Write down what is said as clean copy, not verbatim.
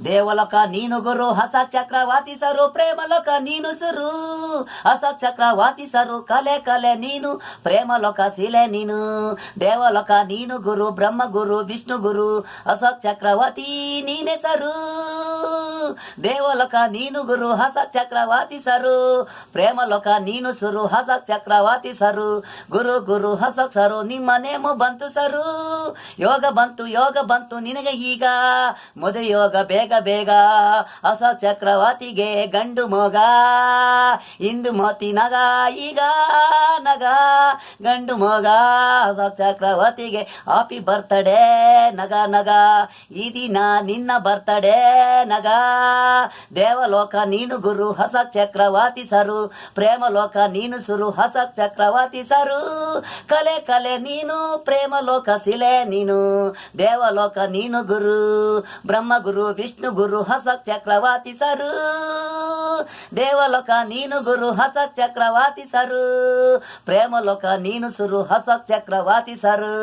ದೇವಲೋಕ ನೀನು ಗುರು ಹಸ ಚಕ್ರವಾತಿ ಸರು ಪ್ರೇಮಲೋಕ ನೀನು ಸುರು ಹಸ ಚಕ್ರವಾತಿ ಸರು ಕಲೆ ಕಲೆ ನೀನು ಪ್ರೇಮಲೋಕ ಶಿಲೆ ನೀನು ದೇವಲೋಕ ನೀನು ಗುರು ಬ್ರಹ್ಮ ಗುರು ವಿಷ್ಣು ಗುರು ಹಸ ಚಕ್ರವರ್ತಿ ನೀನೆ ಸರು ದೇವಲೋಕ ನೀನು ಗುರು ಹಸ ಚಕ್ರವಾತಿ ಸರು ಪ್ರೇಮಲೋಕ ನೀನು ಸುರು ಹಸ ಚಕ್ರವಾತಿ ಸರು ಗುರು ಗುರು ಹಸ ಸರು ನಿಮ್ಮ ನೇಮು ಬಂತು ಸರು ಯೋಗ ಬಂತು ನಿನಗೆ ಈಗ ಮದುವೆ ಯೋಗ ಬೇಗ ಬೇಗ ಹಸ ಚಕ್ರವರ್ತಿಗೆ ಗಂಡು ಮೋಗ ಇಂದು ಮೋತಿ ನಗ ಈಗ ನಗ ಗಂಡು ಮೋಗ ಹಸ ಚಕ್ರವರ್ತಿಗೆ ಹ್ಯಾಪಿ ಬರ್ತ್ಡೇ ನಗ ನಗ ಈ ದಿನ ನಿನ್ನ ಬರ್ತ್ಡೇ ನಗ ದೇವಲೋಕ ನೀನು ಗುರು ಹಸ ಚಕ್ರವರ್ತಿ ಸರು ಪ್ರೇಮಲೋಕ ನೀನು ಸುರು ಹಸ ಚಕ್ರವರ್ತಿ ಸರು ಕಲೆ ಕಲೆ ನೀನು ಪ್ರೇಮಲೋಕ ಶಿಲೆ ನೀನು ದೇವಲೋಕ ನೀನು ಗುರು ಬ್ರಹ್ಮ ಗುರು ವಿಷ್ಣು ಗುರು ಹಸ ಚಕ್ರವರ್ತಿ ಸರು ದೇವಲೋಕ ನೀನು ಗುರು ಹಸ ಚಕ್ರವರ್ತಿ ಸರು ಪ್ರೇಮಲೋಕ ನೀನು ಸುರು ಹಸ ಚಕ್ರವರ್ತಿ ಸರು.